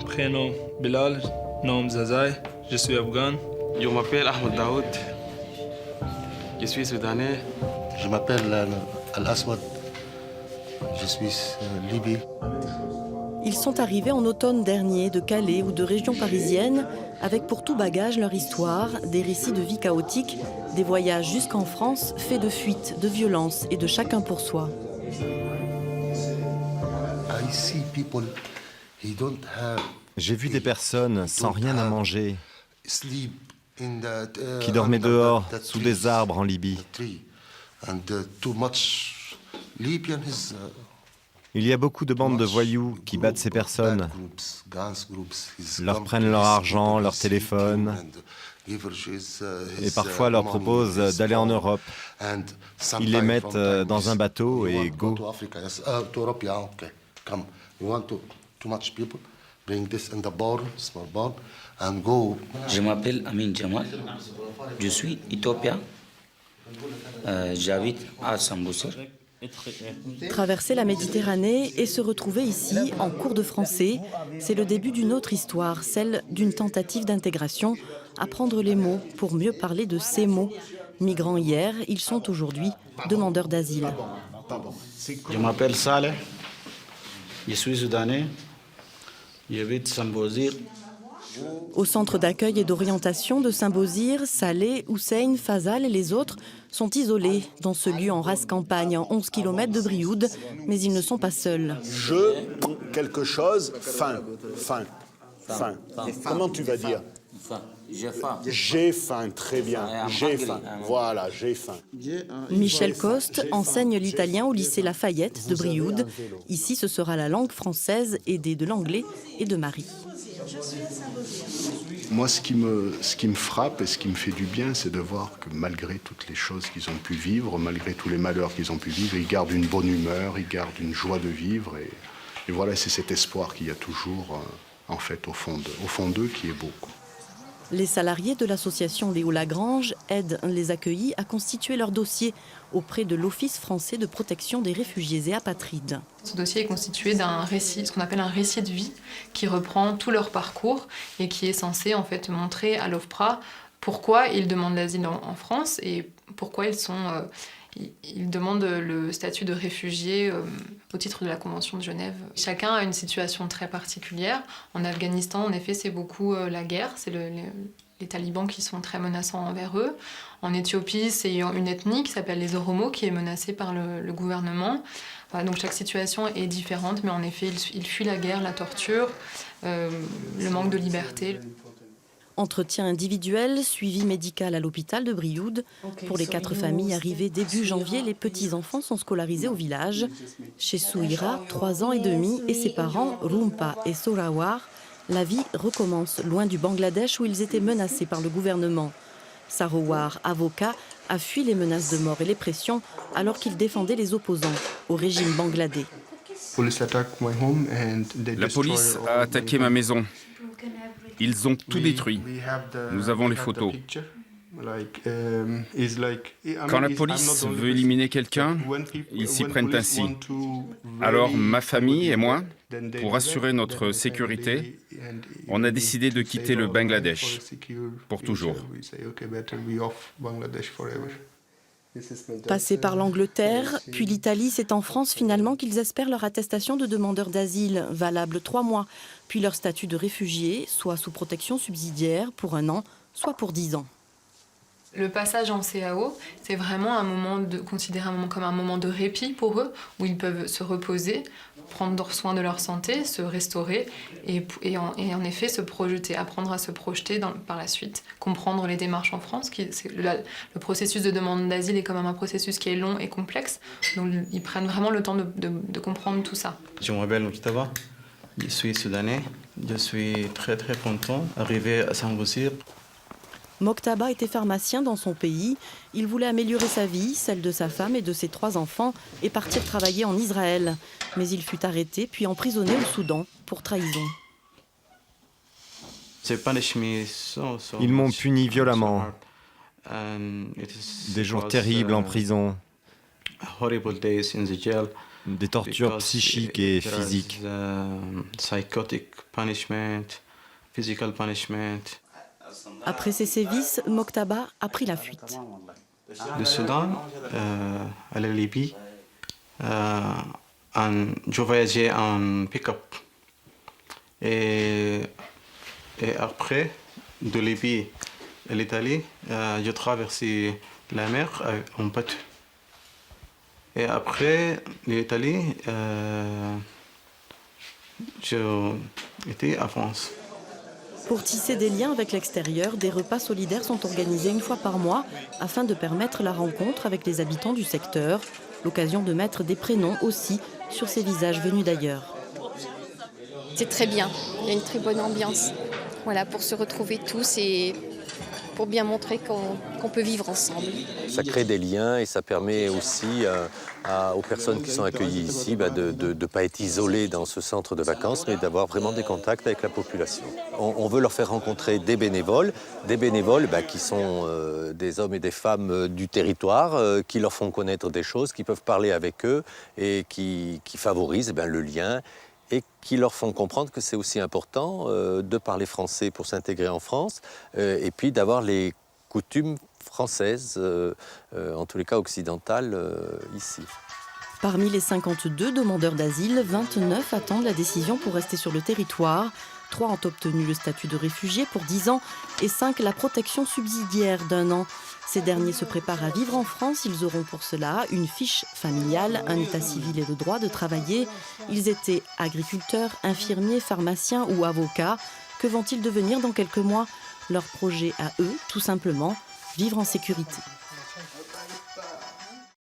Prénom Bilal, nom Zazaï, je suis afghan. Je m'appelle Ahmed Daoud, je suis soudanais. Je m'appelle Al-Aswad, je suis Libye. Ils sont arrivés en automne dernier de Calais ou de régions parisiennes, avec pour tout bagage leur histoire, des récits de vie chaotiques, des voyages jusqu'en France faits de fuites, de violences et de chacun pour soi. J'ai vu des personnes sans rien à manger, qui dormaient under dehors, the sous des arbres en Libye. Il y a beaucoup de bandes de voyous qui battent ces personnes, leur prennent leur argent, leur téléphone, et parfois leur proposent d'aller en Europe. Ils les mettent dans un bateau et go. Je m'appelle Amin Jamal, je suis éthiopien, j'habite à Sambousser. Traverser la Méditerranée et se retrouver ici, en cours de français, c'est le début d'une autre histoire, celle d'une tentative d'intégration, apprendre les mots pour mieux parler de ces mots. Migrants hier, ils sont aujourd'hui demandeurs d'asile. Je m'appelle Saleh, je suis soudanais, j'habite Sambozir. Au centre d'accueil et d'orientation de Saint-Beauzire, Saleh, Hussein, Fazal et les autres sont isolés dans ce lieu en race campagne, à 11 km de Brioude, mais ils ne sont pas seuls. Quelque chose, faim. Comment tu vas dire? J'ai faim. J'ai faim, très bien. J'ai faim. Voilà, j'ai faim. Michel Coste enseigne l'italien au lycée Lafayette de Brioude. Ici, ce sera la langue française aidée de l'anglais et de Marie. Moi, ce qui me frappe et ce qui me fait du bien, c'est de voir que malgré toutes les choses qu'ils ont pu vivre, malgré tous les malheurs qu'ils ont pu vivre, ils gardent une bonne humeur, ils gardent une joie de vivre. Et voilà, c'est cet espoir qu'il y a toujours, en fait, au fond d'eux qui est beau. Les salariés de l'association Léo Lagrange aident les accueillis à constituer leur dossier auprès de l'Office français de protection des réfugiés et apatrides. Ce dossier est constitué d'un récit, ce qu'on appelle un récit de vie, qui reprend tout leur parcours et qui est censé en fait montrer à l'OFPRA pourquoi ils demandent l'asile en France et pourquoi ils demandent le statut de réfugié au titre de la Convention de Genève. Chacun a une situation très particulière. En Afghanistan, en effet, c'est beaucoup la guerre, c'est les talibans qui sont très menaçants envers eux. En Éthiopie, c'est une ethnie qui s'appelle les Oromos qui est menacée par le gouvernement. Voilà, donc chaque situation est différente, mais en effet, ils fuient la guerre, la torture, le manque de liberté. Entretien individuel, suivi médical à l'hôpital de Brioude. Pour les 4 familles arrivées début janvier, les petits-enfants sont scolarisés au village. Chez Souira, 3 ans et demi, et ses parents, Rumpa et Sorawar, la vie recommence loin du Bangladesh où ils étaient menacés par le gouvernement. Sarowar, avocat, a fui les menaces de mort et les pressions alors qu'il défendait les opposants au régime bangladais. La police a attaqué ma maison. Ils ont tout détruit. Nous avons les photos. Quand la police veut éliminer quelqu'un, ils s'y prennent ainsi. Alors ma famille et moi, pour assurer notre sécurité, on a décidé de quitter le Bangladesh pour toujours. Passés par l'Angleterre, puis l'Italie, c'est en France finalement qu'ils espèrent leur attestation de demandeur d'asile, valable 3 mois, puis leur statut de réfugié, soit sous protection subsidiaire pour 1 an, soit pour 10 ans. Le passage en CAO, c'est vraiment considéré comme un moment de répit pour eux, où ils peuvent se reposer, prendre soin de leur santé, se restaurer et en effet se projeter, apprendre à se projeter par la suite, comprendre les démarches en France. Le processus de demande d'asile est quand même un processus qui est long et complexe, donc ils prennent vraiment le temps de comprendre tout ça. Je m'appelle Moktaba, je suis soudanais, je suis très content d'arriver à Sambousir. Moktaba était pharmacien dans son pays. Il voulait améliorer sa vie, celle de sa femme et de ses 3 enfants, et partir travailler en Israël. Mais il fut arrêté puis emprisonné au Soudan pour trahison. Ils m'ont puni violemment. Des jours terribles en prison. Des tortures psychiques et physiques. Psychotic punishment, physical punishment. Après ces sévices, Moctaba a pris la fuite. Le Soudan, à la Libye, je voyageais en pick-up. Et après, de Libye à l'Italie, je traversais la mer en bateau. Et après l'Italie, j'étais à France. Pour tisser des liens avec l'extérieur, des repas solidaires sont organisés une fois par mois afin de permettre la rencontre avec les habitants du secteur. L'occasion de mettre des prénoms aussi sur ces visages venus d'ailleurs. C'est très bien, il y a une très bonne ambiance. Voilà, pour se retrouver tous et pour bien montrer qu'on peut vivre ensemble. Ça crée des liens et ça permet aussi aux personnes qui sont accueillies ici de ne pas être isolées dans ce centre de vacances, mais d'avoir vraiment des contacts avec la population. On veut leur faire rencontrer des bénévoles qui sont des hommes et des femmes du territoire, qui leur font connaître des choses, qui peuvent parler avec eux et qui favorisent le lien, et qui leur font comprendre que c'est aussi important de parler français pour s'intégrer en France, et puis d'avoir les coutumes françaises, en tous les cas occidentales, ici. Parmi les 52 demandeurs d'asile, 29 attendent la décision pour rester sur le territoire. 3 ont obtenu le statut de réfugié pour 10 ans et 5 la protection subsidiaire d'1 an. Ces derniers se préparent à vivre en France. Ils auront pour cela une fiche familiale, un état civil et le droit de travailler. Ils étaient agriculteurs, infirmiers, pharmaciens ou avocats. Que vont-ils devenir dans quelques mois? Leur projet à eux, tout simplement, vivre en sécurité.